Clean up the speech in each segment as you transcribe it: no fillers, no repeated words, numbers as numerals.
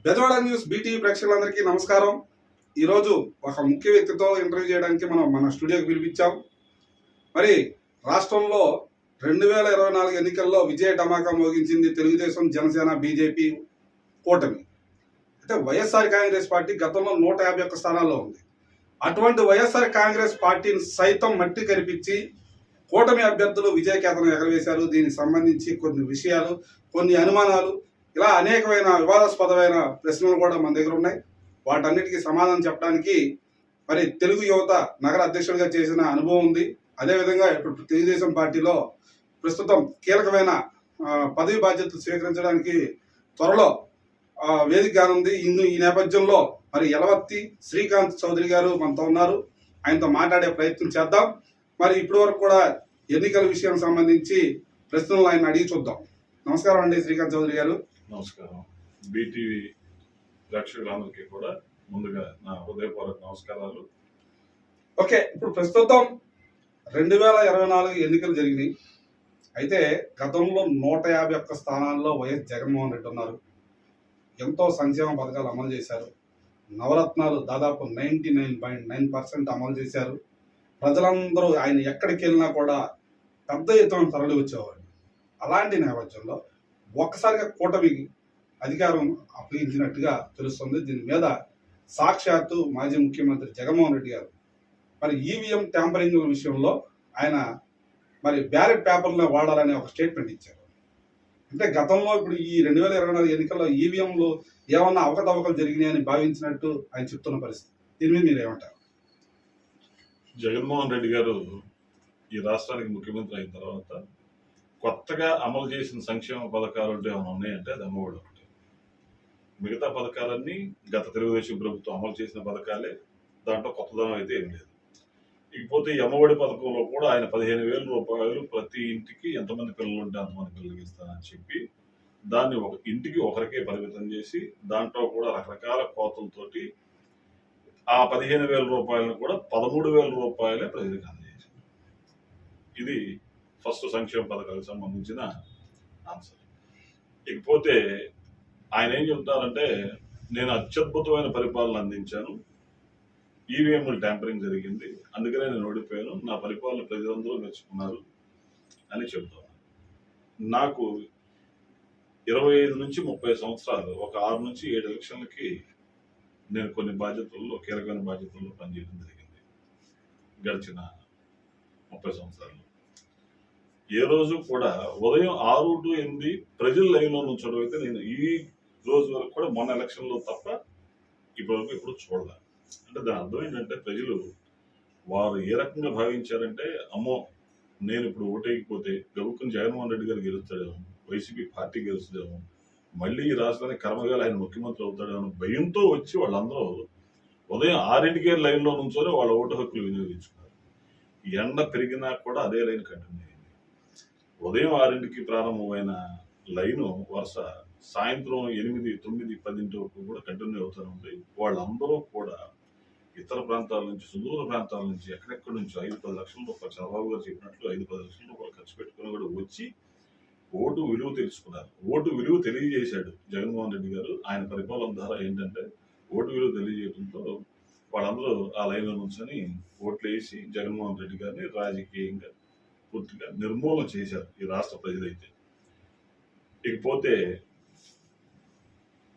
Bezawada news BTV ప్రేక్షకులందరికీ నమస్కారం. ఈరోజు ఒక ముఖ్య వ్యక్తితో ఇంటర్వ్యూ చేయడానికి మనం మన స్టూడియోకి పిలిపించాం. మరి రాష్ట్రంలో 2024 ఎన్నికల్లో విజయ ఢమాకా మోగించింది తెలుగుదేశం, జనసేన, బీజేపీ కూటమి. అంటే వైఎస్ఆర్ కాంగ్రెస్ పార్టీ గతంలో 151 స్థానాల్లో ఉంది. అటువంటి వైఎస్ఆర్ కాంగ్రెస్ పార్టీని సైతం మట్టి కరిపించి కూటమి అభ్యర్థులు విజయకేతనం ఎగరవేశారు. దీనికి సంబంధించి కొన్ని విషయాలు, కొన్ని అనుమానాలు, ఇలా అనేకమైన వివాదాస్పదమైన ప్రశ్నలు కూడా మన దగ్గర ఉన్నాయి. వాటన్నిటికీ సమాధానం చెప్పడానికి మరి తెలుగు యువత నగర అధ్యక్షుడిగా చేసిన అనుభవం ఉంది. అదేవిధంగా ఇప్పుడు తెలుగుదేశం పార్టీలో ప్రస్తుతం కీలకమైన పదవి బాధ్యతలు స్వీకరించడానికి త్వరలో వేదిక కానుంది. ఈ నేపథ్యంలో మరి యలవర్తి శ్రీకాంత్ చౌదరి గారు మనతో ఉన్నారు. ఆయనతో మాట్లాడే ప్రయత్నం చేద్దాం. మరి ఇప్పటి వరకు కూడా ఎన్నికల విషయానికి సంబంధించి ప్రశ్నలు ఆయన అడిగి చూద్దాం. నమస్కారం అండి శ్రీకాంత్ చౌదరి గారు. నమస్కారం. బీటీవీ ప్రేక్షకులందరికీ కూడా ముందుగా నా హృదయపూర్వక నమస్కారాలు. ఓకే, ఇప్పుడు ప్రస్తుతం 2024 ఎన్నికలు జరిగినాయి. అయితే గతంలో 151 స్థానాల్లో వైఎస్ జగన్మోహన్ రెడ్డి ఉన్నారు. ఎంతో సంక్షేమ పథకాలు అమలు చేశారు. నవరత్నాలు దాదాపు 99.9% అమలు చేశారు. ప్రజలందరూ ఆయన ఎక్కడికి వెళ్ళినా కూడా పెద్ద ఎత్తున తరలి వచ్చేవారు. అలాంటి నేపథ్యంలో ఒక్కసారిగా కూటమికి అధికారం అప్పగించినట్టుగా తెలుస్తుంది. దీని మీద సాక్షాత్తు మాజీ ముఖ్యమంత్రి జగన్మోహన్ రెడ్డి గారు మరి ఈవీఎం ట్యాంపరింగ్ విషయంలో ఆయన మరి బ్యాలెట్ పేపర్లో వాడాలని ఒక స్టేట్మెంట్ ఇచ్చారు. అంటే గతంలో ఇప్పుడు ఈ 2024 ఎన్నికల్లో ఈవీఎంలు ఏమన్నా అవకతవకలు జరిగినాయని భావించినట్టు ఆయన చెప్తున్న పరిస్థితి. దీని మీద మీరు ఏమంటారు? జగన్మోహన్ రెడ్డి గారు ఈ రాష్ట్రానికి ముఖ్యమంత్రి అయిన తర్వాత కొత్తగా అమలు చేసిన సంక్షేమ పథకాలు ఏమైనా ఉన్నాయంటే అది అమ్మఒడి ఒకటి. మిగతా పథకాలన్నీ గత తెలుగుదేశం ప్రభుత్వం అమలు చేసిన పథకాలే. దాంట్లో కొత్తదనం అయితే ఏం లేదు. ఇకపోతే ఈ అమ్మఒడి పథకంలో కూడా ఆయన 15,000 రూపాయలు ప్రతి ఇంటికి ఎంతమంది పిల్లలు ఉంటే అంతమంది పిల్లలకి ఇస్తానని చెప్పి దాన్ని ఒక ఇంటికి ఒకరికే పరిమితం చేసి దాంట్లో కూడా రకరకాల కోతలతోటి ఆ 15,000 రూపాయలను కూడా 13,000 రూపాయలే ప్రజలకు అందజేసింది. ఇది ఫస్ట్ సంక్షేమ పథకాలకు సంబంధించిన ఆన్సర్. ఇకపోతే ఆయన ఏం చెప్తారంటే, నేను అత్యద్భుతమైన పరిపాలన అందించాను, ఈవీఎంలు ట్యాంపరింగ్ జరిగింది, అందుకనే నేను ఓడిపోయాను, నా పరిపాలన ప్రజలందరూ మెచ్చుకున్నారు అని చెప్తాను. నాకు 25 నుంచి 30 సంవత్సరాలు, ఒక 6 నుంచి 7 ఎలక్షన్లకి నేను కొన్ని బాధ్యతల్లో, కీలకమైన బాధ్యతల్లో పనిచేయడం జరిగింది గడిచిన 30 సంవత్సరాలు. ఏ రోజు కూడా ఉదయం 6 to 8 ప్రజల లైన్లో నుంచడం అయితే నేను ఈ రోజు వరకు కూడా మొన్న ఎలక్షన్లో తప్ప ఇప్పటివరకు ఎప్పుడు చూడలే. అంటే దాని అర్థం ఏంటంటే, ప్రజలు వారు ఏ రకంగా భావించారంటే, అమ్మో నేను ఇప్పుడు ఓటేయకపోతే గబుక్కుని జగన్మోహన్ రెడ్డి గారు గెలుస్తాడేమో, వైసీపీ పార్టీ గెలుస్తాడేమో, మళ్ళీ ఈ రాష్ట్రానికి కర్మగాలి ఆయన ముఖ్యమంత్రి అవుతాడేమో భయంతో వచ్చి వాళ్ళందరూ ఉదయం 6కే లైన్లో నుంచొని వాళ్ళ ఓటు హక్కులు వినియోగించుకున్నారు. ఎండ పెరిగినా కూడా అదే లైన్ కంటిన్యూ అయింది. ఉదయం 6కి ప్రారంభమైన లైను వరుస సాయంత్రం 8, 9, 10 వరకు కూడా కంటిన్యూ అవుతూనే ఉంది. వాళ్ళందరూ కూడా ఇతర ప్రాంతాల నుంచి, సుదూర ప్రాంతాల నుంచి, ఎక్కడెక్కడి నుంచి 5-10 లక్షల రూపాయలు, చంద్రబాబు గారు చెప్పినట్లు 5-10 లక్షల రూపాయలు ఖర్చు పెట్టుకుని కూడా వచ్చి ఓటు విలువ తెలుసుకున్నారు. ఓటు విలువ తెలియజేశాడు జగన్మోహన్ రెడ్డి గారు. ఆయన పరిపాలన ద్వారా ఏంటంటే, ఓటు విలువ తెలియజేయడంతో వాళ్ళందరూ ఆ లైన్లో నుంచొని ఓట్లు వేసి జగన్మోహన్ రెడ్డి గారిని రాజకీయంగా పూర్తిగా నిర్మూలన చేశారు ఈ రాష్ట్ర ప్రజలైతే. ఇకపోతే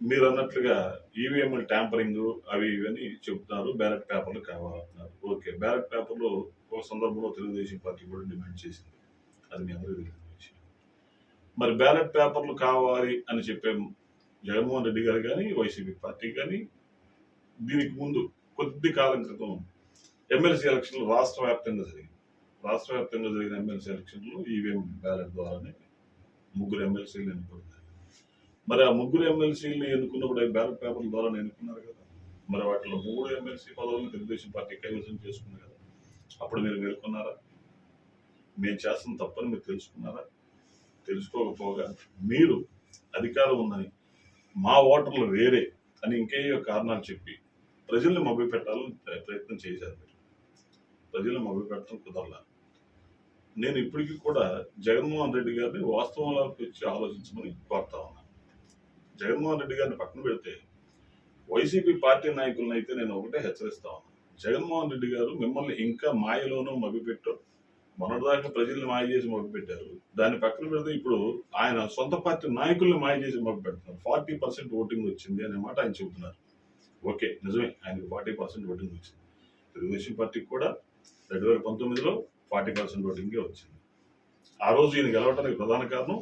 మీరు అన్నట్లుగా ఈవీఎం ట్యాంపరింగ్ అవి ఇవని చెబుతున్నారు, బ్యాలెట్ పేపర్లు కావాలంటున్నారు. ఓకే, బ్యాలెట్ పేపర్లు ఒక సందర్భంలో తెలుగుదేశం పార్టీ కూడా డిమాండ్ చేసింది, అది మీ అందరికీ తెలిసిన విషయం. మరి బ్యాలెట్ పేపర్లు కావాలి అని చెప్పే జగన్మోహన్ రెడ్డి గారు కానీ, వైసీపీ పార్టీ కానీ, దీనికి ముందు కొద్ది కాలం క్రితం ఎమ్మెల్సీ ఎలక్షన్లు రాష్ట్ర వ్యాప్తంగా జరిగిన ఎమ్మెల్సీ ఎలక్షన్లు ఈవీఎం బ్యాలెట్ ద్వారానే 3 ఎమ్మెల్సీలు ఎన్నుకున్నారు. మరి ఆ 3 ఎమ్మెల్సీలని ఎన్నుకున్నప్పుడు బ్యాలెట్ పేపర్ల ద్వారా ఎన్నుకున్నారు కదా. మరి వాటిలో 3 ఎమ్మెల్సీ పదవులను తెలుగుదేశం పార్టీ కైవసం చేసుకుంది కదా. అప్పుడు మీరు మేల్కొన్నారా? మేము చేస్తున్న తప్పని మీరు తెలుసుకున్నారా? తెలుసుకోకపోగా మీరు అధికారం ఉందని, మా ఓటర్లు వేరే అని ఇంకేయో కారణాలు చెప్పి ప్రజల్ని మభ్యపెట్టాలని ప్రయత్నం చేశారు. ప్రజల్ని మభ్యపెట్టడం కుదరలా. నేను ఇప్పటికీ కూడా జగన్మోహన్ రెడ్డి గారిని వాస్తవంలోకి వచ్చి ఆలోచించమని కోరుతా ఉన్నాను. జగన్మోహన్ రెడ్డి గారిని పక్కన పెడితే వైసీపీ పార్టీ నాయకులను అయితే నేను ఒకటే హెచ్చరిస్తా ఉన్నాను. జగన్మోహన్ రెడ్డి గారు మిమ్మల్ని ఇంకా మాయలోనూ మభ్యపెట్టు, మొన్నటిదాకా ప్రజల్ని మాయ చేసి మభ్యపెట్టారు. దాన్ని పక్కన పెడితే ఇప్పుడు ఆయన సొంత పార్టీ నాయకుల్ని మాయ చేసి మభ్యపెడుతున్నారు. 40% ఓటింగ్ వచ్చింది అనే మాట ఆయన చెబుతున్నారు. ఓకే, నిజమే, ఆయనకు 40% ఓటింగ్ వచ్చింది. తెలుగుదేశం పార్టీకి కూడా 2019లో 40% ఓటింగే వచ్చింది. ఆ రోజు ఈయన గెలవడానికి ప్రధాన కారణం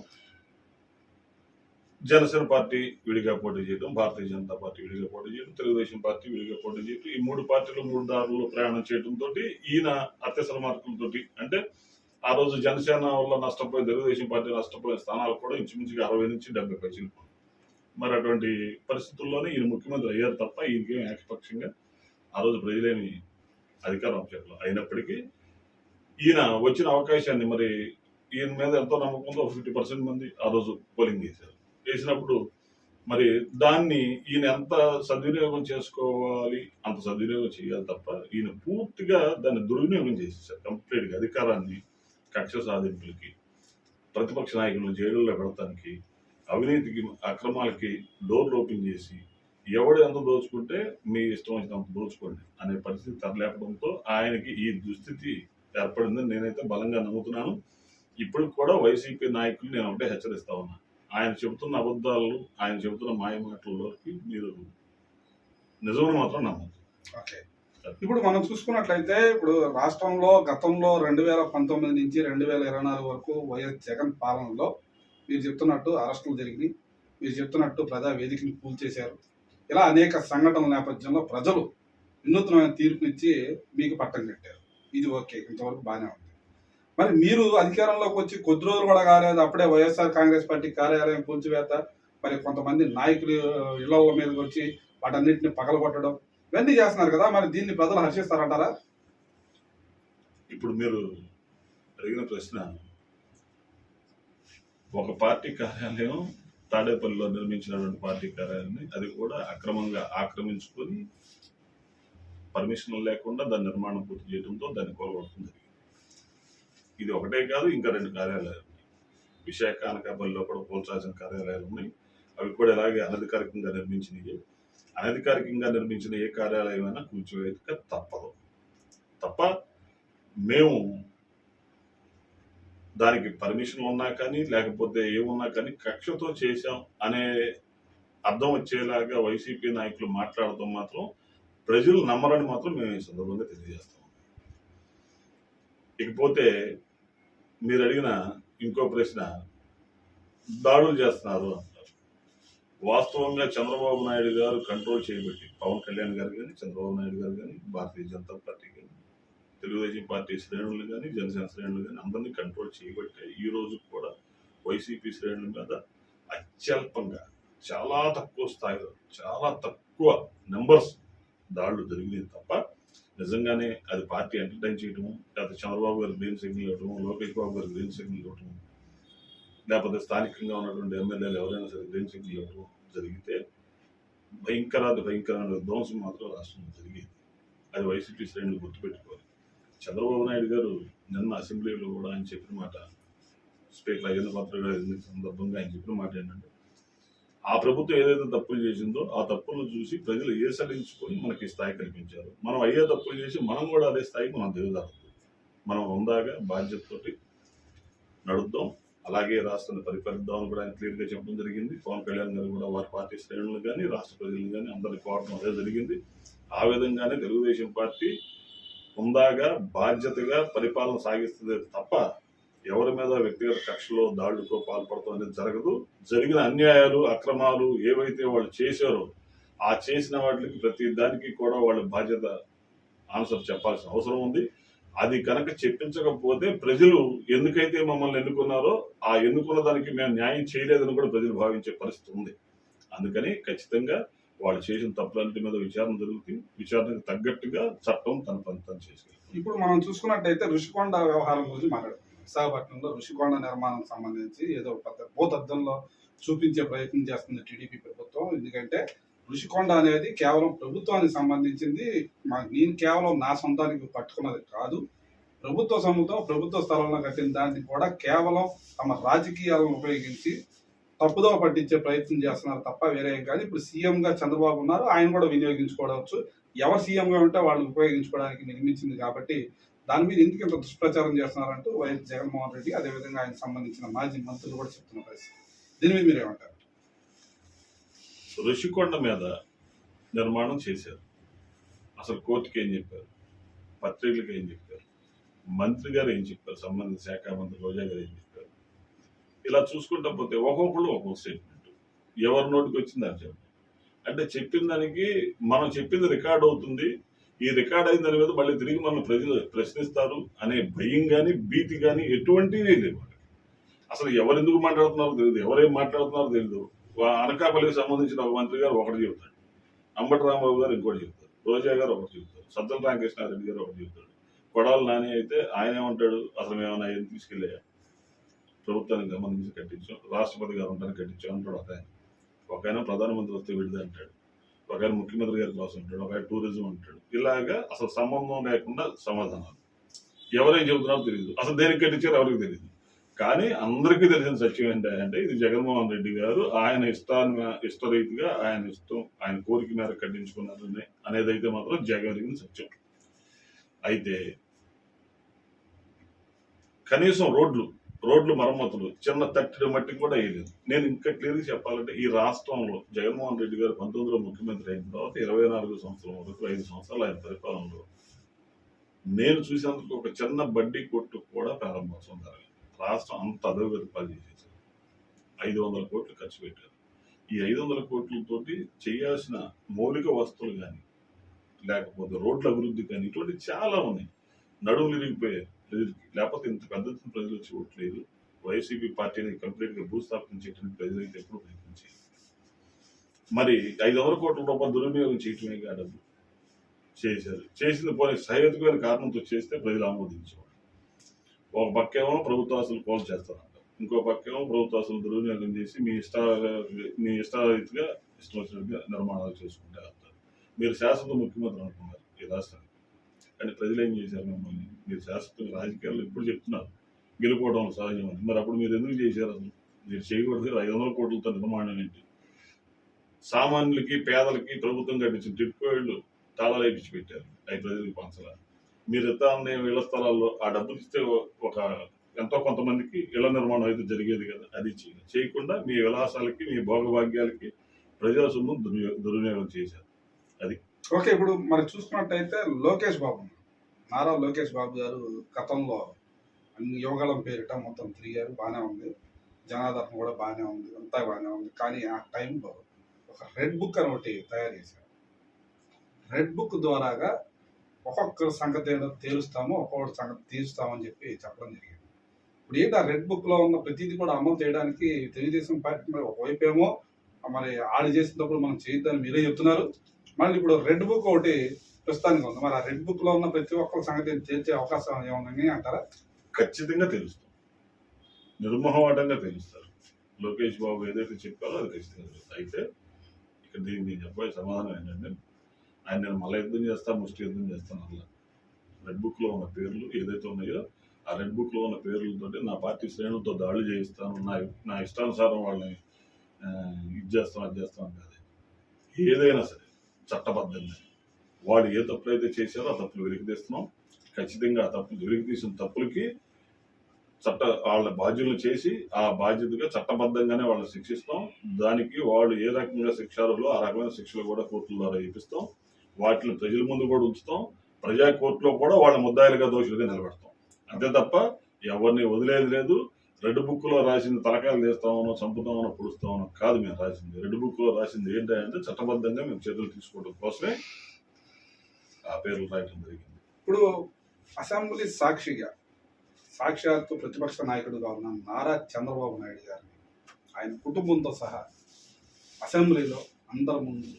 జనసేన పార్టీ విడిగా పోటీ చేయడం, భారతీయ జనతా పార్టీ విడిగా పోటీ చేయడం, తెలుగుదేశం పార్టీ విడిగా పోటీ చేయడం, ఈ 3 పార్టీలు 3 దారుల్లో ప్రయాణం చేయడంతో ఈయన అత్యవసర మార్కులతోటి, అంటే ఆ రోజు జనసేన వల్ల నష్టపోయి తెలుగుదేశం పార్టీ నష్టపోయిన స్థానాలు కూడా ఇంచుమించుగా 60 నుంచి 70 పైచిలు. మరి అటువంటి పరిస్థితుల్లోనే ఈయన ముఖ్యమంత్రి అయ్యారు తప్ప ఈయనకేం ఏకపక్షంగా ఆ రోజు ప్రజలేమి అధికారం చెప్పలేదు. అయినప్పటికీ ఈయన వచ్చిన అవకాశాన్ని, మరి ఈయన మీద ఎంతో నమ్మకంతో 50% మంది ఆ రోజు పోలింగ్ చేసినప్పుడు మరి దాన్ని ఈయన ఎంత సద్వినియోగం చేసుకోవాలి అంత సద్వినియోగం చేయాలి తప్ప ఈయన పూర్తిగా దాన్ని దుర్వినియోగం చేసేసారు. కంప్లీట్గా అధికారాన్ని కక్ష సాధింపులకి, ప్రతిపక్ష నాయకులను జైలులో పెడతానికి, అవినీతికి, అక్రమాలకి డోర్లు ఓపెన్ చేసి ఎవడు ఎంత దోచుకుంటే మీ ఇష్టం వచ్చినంత దోచుకోండి అనే పరిస్థితి తరలేపడంతో ఆయనకి ఈ దుస్థితి ఏర్పడిందని నేనైతే బలంగా నమ్ముతున్నాను. ఇప్పుడు కూడా వైసీపీ నాయకులు నేను ఒకటే హెచ్చరిస్తా ఉన్నా, ఆయన చెబుతున్న అబద్ధాలు, ఆయన చెబుతున్న మాయ మాటల్లోకి మీరు నిజమని మాత్రం నమ్మదు. ఓకే, ఇప్పుడు మనం చూసుకున్నట్లయితే ఇప్పుడు రాష్ట్రంలో గతంలో 2019 నుంచి 2024 వరకు వైఎస్ జగన్ పాలనలో మీరు చెప్తున్నట్టు అరెస్టులు జరిగినాయి, మీరు చెప్తున్నట్టు ప్రజా వేదికని కూల్చేశారు. ఇలా అనేక సంఘటనల నేపథ్యంలో ప్రజలు వినూత్నమైన తీర్పునిచ్చి మీకు పట్టం కట్టారు. ఇది ఓకే, ఇంతవరకు బాగానే ఉంది. మరి మీరు అధికారంలోకి వచ్చి కొద్ది రోజులు కూడా కాలేదు, అప్పుడే వైఎస్ఆర్ కాంగ్రెస్ పార్టీ కార్యాలయం కూల్చివేత, మరి కొంతమంది నాయకులు ఇళ్ల మీదకి వచ్చి వాటన్నిటిని పగలగొట్టడం, ఇవన్నీ చేస్తున్నారు కదా. మరి దీన్ని ప్రజలు హర్షిస్తారంటారా? ఇప్పుడు మీరు అడిగిన ప్రశ్న, ఒక పార్టీ కార్యాలయం తాడేపల్లిలో నిర్మించినటువంటి పార్టీ కార్యాలయాన్ని అది కూడా అక్రమంగా ఆక్రమించుకొని పర్మిషన్ లేకుండా దాని నిర్మాణం పూర్తి చేయడంతో దాన్ని కోల్గొడుతుంది. ఇది ఒకటే కాదు, ఇంకా 2 కార్యాలయాలు విశాఖ అనకాపల్లిలో కూడా పోల్చాల్సిన కార్యాలయాలు ఉన్నాయి. అవి కూడా ఇలాగే అనధికారికంగా నిర్మించినవి. అనధికారికంగా నిర్మించిన ఏ కార్యాలయమైనా కూల్చివేయక తప్ప మేము దానికి పర్మిషన్ ఉన్నా కానీ లేకపోతే ఏమున్నా కానీ కక్షతో చేశాం అనే అర్థం వచ్చేలాగా వైసీపీ నాయకులు మాట్లాడటం మాత్రం ప్రజలు నమ్మరని మాత్రం మేము ఈ సందర్భంగా తెలియజేస్తాం. ఇకపోతే మీరు అడిగిన ఇంకో ప్రశ్న, దాడులు చేస్తున్నారు అంటారు. వాస్తవంగా చంద్రబాబు నాయుడు గారు కంట్రోల్ చేయబట్టి, పవన్ కళ్యాణ్ గారు కానీ, చంద్రబాబు నాయుడు గారు కానీ, భారతీయ జనతా పార్టీ కానీ, తెలుగుదేశం పార్టీ శ్రేణులు కానీ, జనసేన శ్రేణులు కానీ అందరినీ కంట్రోల్ చేయబట్టే ఈ రోజు కూడా వైసీపీ శ్రేణుల మీద అత్యల్పంగా, చాలా తక్కువ స్థాయిలో, చాలా తక్కువ నెంబర్స్ దాడులు జరిగినాయి తప్ప నిజంగానే అది పార్టీ ఎంటర్టైన్ చేయడము, లేకపోతే చంద్రబాబు గారు గ్రీన్ సిగ్నల్ ఇవ్వటము, లోకేష్ బాబు గారు గ్రీన్ సిగ్నల్ ఇవ్వటము, లేకపోతే స్థానికంగా ఉన్నటువంటి ఎమ్మెల్యేలు ఎవరైనా సరే గ్రీన్ సిగ్నల్ ఇవ్వటం జరిగితే భయంకరమైన విధ్వంసం మాత్రం రాష్ట్రంలో జరిగేది. అది వైసీపీ శ్రేణులు గుర్తుపెట్టుకోవాలి. చంద్రబాబు నాయుడు గారు నిన్న అసెంబ్లీలో కూడా ఆయన చెప్పిన మాట, స్పీకర్ అయ్యేంద్ర పాత్ర గారి సందర్భంగా ఆయన చెప్పిన మాట ఏంటంటే, ఆ ప్రభుత్వం ఏదైతే తప్పులు చేసిందో ఆ తప్పులను చూసి ప్రజలు ఏసలించుకొని మనకి స్థాయి కల్పించారు. మనం అయ్యే తప్పులు చేసి మనం కూడా అదే స్థాయికి మనం దిగజారుతాం. మనం ఉందాగా బాధ్యతతోటి నడుద్దాం, అలాగే రాష్ట్రాన్ని పరిపాలిద్దామని కూడా ఆయన క్లియర్గా చెప్పడం జరిగింది. పవన్ కళ్యాణ్ గారు కూడా వారి పార్టీ శ్రేణులు కానీ, రాష్ట్ర ప్రజలను కానీ అందరికీ కోరడం అదే జరిగింది. ఆ విధంగానే తెలుగుదేశం పార్టీ ఉందాగా బాధ్యతగా పరిపాలన సాగిస్తుంది తప్ప ఎవరి మీద వ్యక్తిగత కక్షలో దాడులతో పాల్పడటం అనేది జరగదు. జరిగిన అన్యాయాలు, అక్రమాలు ఏవైతే వాళ్ళు చేశారో ఆ చేసిన వాటికి ప్రతి దానికి కూడా వాళ్ళ బాధ్యత ఆన్సర్ చెప్పాల్సిన అవసరం ఉంది. అది కనుక చెప్పించకపోతే ప్రజలు ఎందుకైతే మమ్మల్ని ఎన్నుకున్నారో ఆ ఎన్నుకున్న దానికి మేము న్యాయం చేయలేదని కూడా ప్రజలు భావించే పరిస్థితి ఉంది. అందుకని ఖచ్చితంగా వాళ్ళు చేసిన తప్పులన్నిటి మీద విచారణ జరుగుతుంది. విచారణకు తగ్గట్టుగా చట్టం తన పని తను చేసేది. ఇప్పుడు మనం చూసుకున్నట్టయితే ఋషికొండ వ్యవహారం గురించి మాట్లాడారు. విశాఖపట్నంలో ఋషికొండ నిర్మాణం సంబంధించి ఏదో పెద్ద భూతద్దంలో చూపించే ప్రయత్నం చేస్తుంది టీడీపీ ప్రభుత్వం. ఎందుకంటే ఋషికొండ అనేది కేవలం ప్రభుత్వానికి సంబంధించింది, నేను కేవలం నా సొంతానికి పట్టుకున్నది కాదు, ప్రభుత్వ సొమ్ముతో ప్రభుత్వ స్థలంలో కట్టిన దాన్ని కూడా కేవలం తమ రాజకీయాలను ఉపయోగించి తప్పుదోవ పట్టించే ప్రయత్నం చేస్తున్నారు తప్ప వేరే ఏం కాదు. ఇప్పుడు సీఎంగా చంద్రబాబు ఉన్నారు, ఆయన కూడా వినియోగించుకోవచ్చు. ఎవరు సీఎంగా ఉంటే వాళ్ళు ఉపయోగించుకోవడానికి నిర్మించింది కాబట్టి దాని మీద ఎందుకు ఇంత దుష్ప్రచారం చేస్తున్నారంటూ వైఎస్ జగన్మోహన్ రెడ్డి అదేవిధంగా ఆయనకు సంబంధించిన మాజీ మంత్రులు కూడా చెప్తున్న పరిస్థితి. దీని మీద మీరేమంటారు? ఋషికొండ మీద నిర్మాణం చేశారు. అసలు కోర్టుకి ఏం చెప్పారు, పత్రికలకు ఏం చెప్పారు, మంత్రి గారు ఏం చెప్పారు, సంబంధిత శాఖ మంత్రి రోజా గారు ఏం చెప్పారు, ఇలా చూసుకుంటా పోతే ఒక్కొక్కళ్ళు ఒక్కొక్క స్టేట్మెంట్, ఎవరి నోటికి వచ్చింది అని చెప్పి. అంటే చెప్పిన దానికి మనం చెప్పింది రికార్డ్ అవుతుంది, ఈ రికార్డ్ అయిన దాని మీద మళ్ళీ తిరిగి మనం ప్రజలు ప్రశ్నిస్తారు అనే భయం కానీ భీతి కానీ ఎటువంటివి లేవు. అసలు ఎవరు ఎందుకు మాట్లాడుతున్నారో తెలియదు, ఎవరేం మాట్లాడుతున్నారో తెలియదు. అనకాపల్లికి సంబంధించిన ఒక మంత్రి గారు ఒకటి చెబుతాడు, అంబటి రాంబాబు గారు ఇంకోటి చెబుతారు, రోజా గారు ఒకటి చెబుతారు, సజ్జల రామకృష్ణారెడ్డి గారు ఒకటి చెబుతాడు, కొడాలి నాని అయితే ఆయన ఏమంటాడు, అసలు మేమన్నా ఏం తీసుకెళ్ళాయా, ప్రభుత్వానికి సంబంధించి కట్టించాం, రాష్ట్రపతి గారు ఉంటానికి కట్టించాం అంటాడు ఒక ఆయన ప్రధానమంత్రి వస్తే విడుదల అంటాడు, ఒక ఆయన ముఖ్యమంత్రి గారి కోసం అంటాడు, ఒక ఆయన టూరిజం అంటాడు. ఇలాగా అసలు సంబంధం లేకుండా సమాధానాలు, ఎవరేం చెబుతున్నారో తెలియదు, అసలు దేనికి కట్టించారో ఎవరికి తెలియదు. కానీ అందరికీ తెలిసిన సత్యం ఏంటంటే ఇది జగన్మోహన్ రెడ్డి గారు ఆయన ఇష్టరీతిగా ఆయన ఇష్టం ఆయన కోరిక మేరకు కట్టించుకున్నారు అనేది అయితే మాత్రం జగన్ సత్యం. అయితే కనీసం రోడ్లు మరమ్మతులు చిన్న తట్టిన మట్టికి కూడా వేయలేదు. నేను ఇంకా క్లియర్గా చెప్పాలంటే ఈ రాష్ట్రంలో జగన్మోహన్ రెడ్డి గారు 19లో ముఖ్యమంత్రి అయిన తర్వాత 24 సంవత్సరం వరకు 5 సంవత్సరాలు ఆయన పరిపాలనలో నేను చూసేందుకు ఒక చిన్న బడ్డీ కొట్టు కూడా ప్రారంభోత్సవం జరగలేదు. రాష్ట్రం అంత అధోగతి పాలు చేసేసారు. 500 కోట్లు ఖర్చు పెట్టారు. ఈ 500 కోట్లతోటి చేయాల్సిన మౌలిక వస్తువులు కానీ లేకపోతే రోడ్ల అభివృద్ధి కానీ ఇటువంటి చాలా ఉన్నాయి. నడువులు ఇరిగిపోయారు ప్రజలకి, లేకపోతే ఇంత పెద్ద ఎత్తున ప్రజలు వచ్చి ఓట్లేదు. వైసీపీ పార్టీని కంప్లీట్గా భూస్థాపన చేయడానికి ప్రజలైతే ఎప్పుడు ప్రయత్నించారు. మరి 500 కోట్ల రూపాయలు దుర్వినియోగం చేయటమే కాదు చేశారు. చేసిన పోనీ సహేతుకమైన కారణంతో చేస్తే ప్రజలు ఆమోదించేవారు. ఒక పక్కేమో ప్రభుత్వ ఆస్తులు కోల్ చేస్తారంట, ఇంకో పక్కేమో ప్రభుత్వ ఆస్తులు దుర్వినియోగం చేసి మీ ఇష్టారీతిగా ఇష్టం వచ్చినట్టుగా నిర్మాణాలు చేసుకుంటే వస్తారు. మీరు శాశ్వత ముఖ్యమంత్రి అనుకున్నారు ఈ రాష్ట్రానికి, కానీ ప్రజలు ఏం చేశారు మిమ్మల్ని? మీరు శాశ్వత రాజకీయాల్లో ఇప్పుడు చెప్తున్నారు గెలుపోవడం సహజమని, మరి అప్పుడు మీరు ఎందుకు చేశారు? అసలు మీరు చేయకూడదు. 500 కోట్లతో నిర్మాణం ఏంటి? సామాన్యులకి పేదలకి ప్రభుత్వం కట్టించిన టిట్కోయిళ్ళు తాళాలు వేయించి పెట్టారు, అవి ప్రజలకు పంచాలని. మీరు ఇస్తానే ఇళ్ల స్థలాల్లో ఆ డబ్బులు ఇస్తే ఒక ఎంతో కొంతమందికి ఇళ్ల నిర్మాణం అయితే జరిగేది కదా, అది చేయకుండా మీ విలాసాలకి మీ భోగభాగ్యాలకి ప్రజల సొమ్ము దుర్వినియోగం చేశారు. అది ఓకే. ఇప్పుడు మరి చూసుకున్నట్టయితే నారా లోకేష్ బాబు గారు గతంలో అన్ని యువగలం పేరిట మొత్తం తిరిగారు, బాగానే ఉంది, జనాదరణ కూడా బాగానే ఉంది, అంతా బాగానే ఉంది. కానీ ఆ టైంలో ఒక రెడ్ బుక్ అని ఒకటి తయారు చేశారు. రెడ్ బుక్ ద్వారాగా ఒక్కొక్క సంగతి ఏదో తేలుస్తాము, ఒక్కొక్కటి సంగతి తీరుస్తామని చెప్పడం జరిగింది. ఇప్పుడు ఏంటి ఆ రెడ్ బుక్ లో ఉన్న ప్రతిదీ కూడా అమలు చేయడానికి తెలుగుదేశం పార్టీ ఒకవైపు ఏమో మరి ఆడు చేసినప్పుడు మనం చేయొద్దని మీరే చెప్తున్నారు, మళ్ళీ ఇప్పుడు రెడ్ బుక్ ఒకటి ప్రస్తుతానికి ఉంది. మరి ఆ రెడ్ బుక్ లో ఉన్న ప్రతి ఒక్కరి సంగతి తేల్చే అవకాశం ఏముందని అంటారా? ఖచ్చితంగా తెలుస్తాం, నిర్మోహమాటంగా తెలుస్తారు. లోకేష్ బాబు ఏదైతే చెప్పారో అది ఖచ్చితంగా తెలుస్తుంది. అయితే ఇక్కడ దీనికి నేను చెప్పే సమాధానం ఏంటంటే ఆయన నేను మళ్ళీ యుద్ధం చేస్తాను, ముష్టి యుద్ధం చేస్తాను అలా. రెడ్ బుక్లో ఉన్న పేర్లు ఏదైతే ఉన్నాయో ఆ రెడ్ బుక్లో ఉన్న పేర్లతో నా పార్టీ శ్రేణులతో దాడులు చేయిస్తాను, నా ఇష్టానుసారం వాళ్ళని ఇది చేస్తాం అది చేస్తాం కాదు. ఏదైనా సరే చట్టబద్ధంగా వాళ్ళు ఏ తప్పులు అయితే చేశారో ఆ తప్పులు వెలికితీస్తున్నాం. ఖచ్చితంగా ఆ తప్పులు వెలికితీసిన తప్పులకి వాళ్ళ బాధ్యులు చేసి ఆ బాధ్యతగా చట్టబద్ధంగానే వాళ్ళని శిక్షిస్తాం. దానికి వాళ్ళు ఏ రకంగా శిక్షారులో ఆ రకమైన శిక్షలు కూడా కోర్టుల ద్వారా ఇప్పిస్తాం. వాటిని ప్రజల ముందు కూడా ఉంచుతాం. ప్రజా కోర్టులో కూడా వాళ్ళ ముద్దాయిలుగా దోషులుగా నిలబెడతాం. అంతే తప్ప ఎవరిని వదిలేది లేదు. రెడ్ బుక్ లో రాసింది తలకాయలు తీస్తామనో చంపుతామనో పొడుస్తామనో కాదు మేము రాసింది. రెడ్ బుక్ లో రాసింది ఏంటంటే చట్టబద్ధంగా మేము చర్యలు తీసుకోవడం కోసమే ఆ పేర్లు రాయడం జరిగింది. ఇప్పుడు అసెంబ్లీ సాక్షాత్తు ప్రతిపక్ష నాయకుడుగా ఉన్న నారా చంద్రబాబు నాయుడు గారిని ఆయన కుటుంబంతో సహా అసెంబ్లీలో అందరి ముందు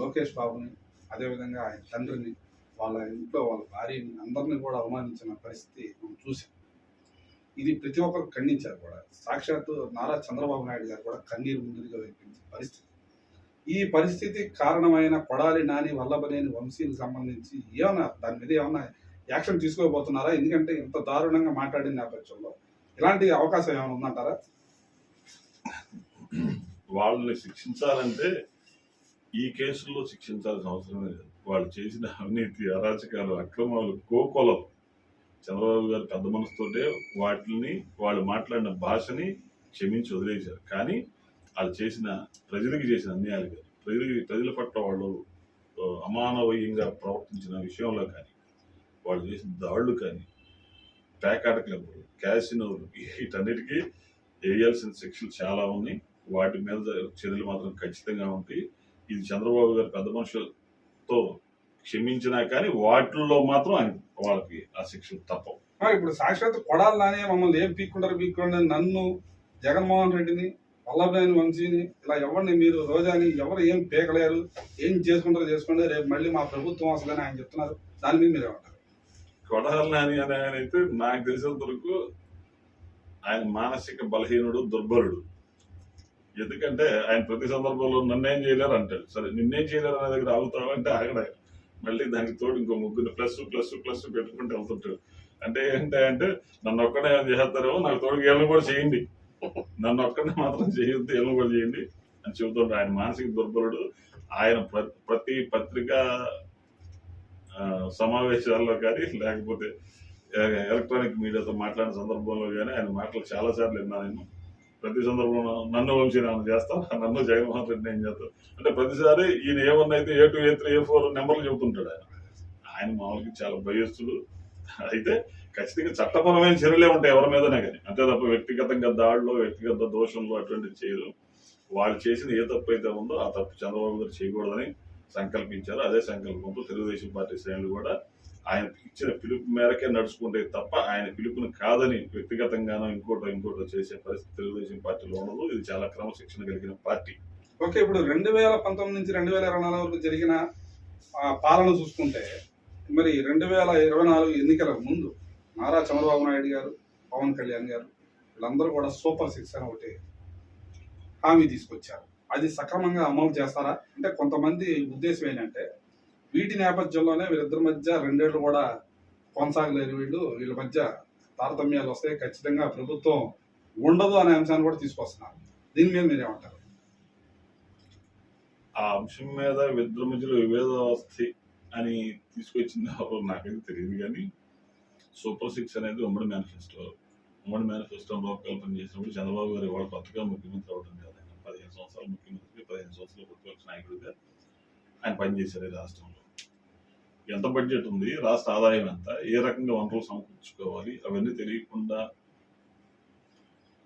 లోకేష్ బాబుని అదేవిధంగా ఆయన తండ్రిని వాళ్ళ ఇంట్లో వాళ్ళ భార్యని అందరినీ కూడా అవమానించిన పరిస్థితి మనం చూసాం. ఇది ప్రతి ఒక్కరు ఖండించారు కూడా. సాక్షాత్తు నారా చంద్రబాబు నాయుడు గారు కూడా కన్నీరు ముందుగా వైపించే పరిస్థితి. ఈ పరిస్థితి కారణమైన కొడాలి నాని వల్లభనేని వంశీకి సంబంధించి ఏమన్నా దాని మీద ఏమన్నా యాక్షన్ తీసుకోబోతున్నారా? ఎందుకంటే ఇంత దారుణంగా మాట్లాడిన నేపథ్యంలో ఇలాంటి అవకాశం ఏమైనా ఉందంటారా? వాళ్ళని శిక్షించాలంటే ఈ కేసుల్లో శిక్షించాల్సిన అవసరమే లేదు. వాళ్ళు చేసిన అవినీతి, అరాచకాలు, అక్రమాలు కోకొలం. చంద్రబాబు గారు పెద్ద మనసుతోటే వాటిని, వాళ్ళు మాట్లాడిన భాషని క్షమించి వదిలేశారు. కానీ వాళ్ళు ప్రజలకి చేసిన అన్యాయాలు కాదు, ప్రజల పట్ల వాళ్ళు అమానవీయంగా ప్రవర్తించిన విషయంలో కానీ, వాళ్ళు చేసిన దాడులు కానీ, పేకాట క్లబ్లు, క్యాసినోలు, వీటన్నిటికీ వేయాల్సిన శిక్షలు చాలా ఉన్నాయి. వాటి మీద చర్యలు మాత్రం ఖచ్చితంగా ఉంటాయి. ఇది చంద్రబాబు గారు పెద్ద మనుషులతో క్షమించినా కానీ వాటిల్లో మాత్రం వాళ్ళకి ఆ శిక్షలు తప్పవు. ఇప్పుడు సాక్షాత్ కొడాలి నాని మమ్మల్ని ఏం పీక్కుంటారు నన్ను, జగన్మోహన్ రెడ్డిని, వల్లభనేని వంశీని, ఇలా ఎవరిని మీరు రోజాని ఎవరు ఏం పీకలేరు, ఏం చేసుకుంటారో చేసుకోండి, రేపు మళ్ళీ మా ప్రభుత్వం వస్తుందని ఆయన చెప్తున్నారు. దాని మీద మీరు ఏమంటారు? కొడాలి నాని అనే ఆయన అయితే నాకు తెలిసినంత వరకు ఆయన మానసిక బలహీనుడు, దుర్బలుడు. ఎందుకంటే ఆయన ప్రతి సందర్భంలో నన్నేం చేయలేరు అంటాడు. సరే, నిన్నేం చేయలేరు అనే దగ్గర ఆగుతావంటే ఆగడా, మళ్ళీ దానికి తోడు ఇంకో ముగ్గురు ప్లస్ ప్లస్ ప్లస్ పెట్టుకుంటూ వెళ్తుంటాడు. అంటే ఏంటంటే నన్ను ఒక్కడే చేస్తారేమో, నాకు తోడు ఏళ్ళు కూడా చేయండి, నన్ను ఒక్కడే మాత్రం చేయొద్దు, ఏళ్ళు కూడా చేయండి అని చెబుతుంటాడు. ఆయన మానసిక దుర్బలుడు. ఆయన ప్రతి పత్రికా సమావేశాల్లో కానీ, లేకపోతే ఎలక్ట్రానిక్ మీడియాతో మాట్లాడిన సందర్భంలో కానీ ఆయన మాటలు చాలా సార్లు విన్నాను నేను. ప్రతి సందర్భంలో నన్ను వంశీ నాన్న చేస్తాను, నన్ను జగన్మోహన్ రెడ్డి ఏం చేస్తాను అంటే ప్రతిసారి ఈయన ఏమన్నా అయితే A2, A3, A4 నెంబర్లు చెబుతుంటాడు. ఆయన మామూలుగా చాలా భయస్తుడు. అయితే ఖచ్చితంగా చట్టపరమైన చర్యలే ఉంటాయి ఎవరి మీదనే కానీ, అంతే తప్ప వ్యక్తిగతంగా దాడులు, వ్యక్తిగత దోషంలో అటువంటివి చేయరు. వాళ్ళు చేసిన ఏ తప్పు అయితే ఉందో ఆ తప్పు చంద్రబాబు గారు చేయకూడదని సంకల్పించారు. అదే సంకల్పంతో తెలుగుదేశం పార్టీ శ్రేణులు కూడా ఆయన ఇచ్చిన పిలుపు మేరకే నడుచుకుంటే తప్ప ఆయన పిలుపుని కాదని వ్యక్తిగతంగానో ఇంకోటో చేసే పరిస్థితి తెలుగుదేశం పార్టీలో ఉండదు. ఇది చాలా క్రమశిక్షణ కలిగిన పార్టీ. ఓకే, ఇప్పుడు 2019 నుంచి 2024 వరకు జరిగిన పాలన చూసుకుంటే, మరి 2024 ఎన్నికల ముందు నారా చంద్రబాబు నాయుడు గారు, పవన్ కళ్యాణ్ గారు వీళ్ళందరూ కూడా సూపర్ 6 అని ఒకటి హామీ తీసుకొచ్చారు. అది సక్రమంగా అమలు చేస్తారా? అంటే కొంతమంది ఉద్దేశం ఏంటంటే వీటి నేపథ్యంలోనే వీళ్ళిద్దరి మధ్య 2 ఏళ్ళు కూడా కొనసాగలేరు, వీళ్ళ మధ్య తారతమ్యాలు వస్తే ఖచ్చితంగా ప్రభుత్వం ఉండదు అనే అంశాన్ని కూడా తీసుకొస్తున్నారు. దీని మీద మీరేమంటారు? ఆ అంశం మీద ఇద్దరి మధ్యలో విభేదావస్థి అని తీసుకొచ్చింది ఎవరో నాకైతే తెలియదు. కానీ సూపర్ 6 అనేది ఉమ్మడి మేనిఫెస్టోలో రూపకల్పన చేసినప్పుడు చంద్రబాబు గారు ఇవాళ కొత్తగా ముఖ్యమంత్రి అవడం కాదు. 15 సంవత్సరాలు ముఖ్యమంత్రి, 15 సంవత్సరాలు ప్రతిపక్ష నాయకుడిగా ఆయన పనిచేశారు. ఈ రాష్ట్రంలో ఎంత బడ్జెట్ ఉంది, రాష్ట్ర ఆదాయం ఎంత, ఏ రకంగా వనరులు సమకూర్చుకోవాలి, అవన్నీ తెలియకుండా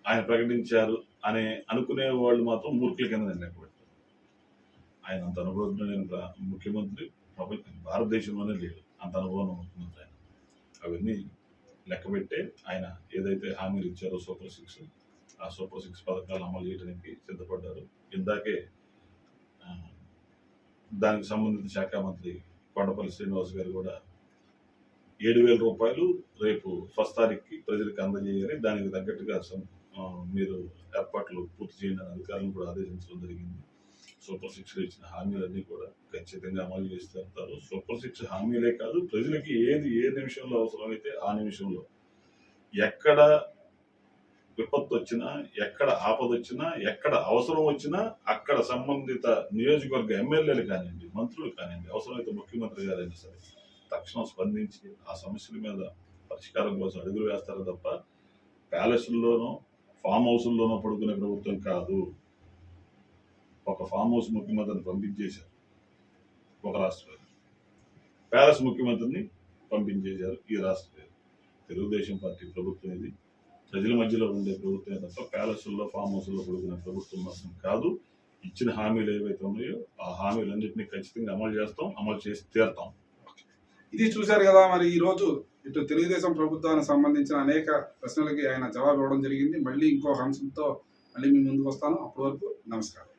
ఆయన ప్రకటించారు అని అనుకునే వాళ్ళు మాత్రం మూర్ఖుల కింద నేను లెక్క పెట్టాను. ఆయన అంత అనుభవజ్ఞుడైన ముఖ్యమంత్రి భారతదేశంలోనే లేడు, అంత అనుభవం ముఖ్యమంత్రి ఆయన. అవన్నీ లెక్కబెట్టే ఆయన ఏదైతే హామీలు ఇచ్చారో సూపర్ 6, ఆ సూపర్ 6 పథకాలు అమలు చేయడానికి సిద్ధపడ్డారు. ఇందాకే దానికి సంబంధించిన శాఖ మంత్రి కొండపల్లి శ్రీనివాస్ గారు కూడా 7,000 రూపాయలు రేపు 1వ తారీఖుకి ప్రజలకు అందజేయాలి, దానికి తగ్గట్టుగా మీరు ఏర్పాట్లు పూర్తి చేయండి అని అధికారులను కూడా ఆదేశించడం జరిగింది. సూపర్ 6 ఇచ్చిన హామీలన్నీ కూడా ఖచ్చితంగా అమలు చేసి తీరుతారు. సూపర్ 6 హామీలే కాదు, ప్రజలకి ఏ నిమిషంలో అవసరమైతే ఆ నిమిషంలో, ఎక్కడ విపత్తు వచ్చినా, ఎక్కడ ఆపద వచ్చినా, ఎక్కడ అవసరం వచ్చినా అక్కడ సంబంధిత నియోజకవర్గ ఎమ్మెల్యేలు కానివ్వండి, మంత్రులు కానివ్వండి, అవసరమైతే ముఖ్యమంత్రి గారైనా సరే తక్షణం స్పందించి ఆ సమస్యల మీద పరిష్కారం కోసం అడుగులు వేస్తారు తప్ప ప్యాలెస్ల్లోనో ఫామ్ హౌస్ల్లోనో పడుకునే ప్రభుత్వం కాదు. ఒక ఫామ్ హౌస్ ముఖ్యమంత్రిని పంపించేశారు ఒక రాష్ట్రం, ప్యాలెస్ ముఖ్యమంత్రిని పంపించేశారు ఈ రాష్ట్రం. తెలుగుదేశం పార్టీ ప్రభుత్వం ఇది ప్రజల మధ్యలో ఉండే ప్రభుత్వమే తప్ప ప్యాలెస్ల్లో ఫామ్ హౌస్ల్లో పడుకునే ప్రభుత్వం మాత్రం కాదు. ఇచ్చిన హామీలు ఏవైతే ఉన్నాయో ఆ హామీలన్నింటినీ ఖచ్చితంగా అమలు చేస్తాం, అమలు చేసి తీరుతాం. ఇది చూశారు కదా, మరి ఈ రోజు ఇటు తెలుగుదేశం ప్రభుత్వానికి సంబంధించిన అనేక ప్రశ్నలకి ఆయన జవాబు ఇవ్వడం జరిగింది. మళ్ళీ ఇంకో అంశంతో మళ్ళీ మీ ముందుకు వస్తాను. అప్పటి వరకు నమస్కారం.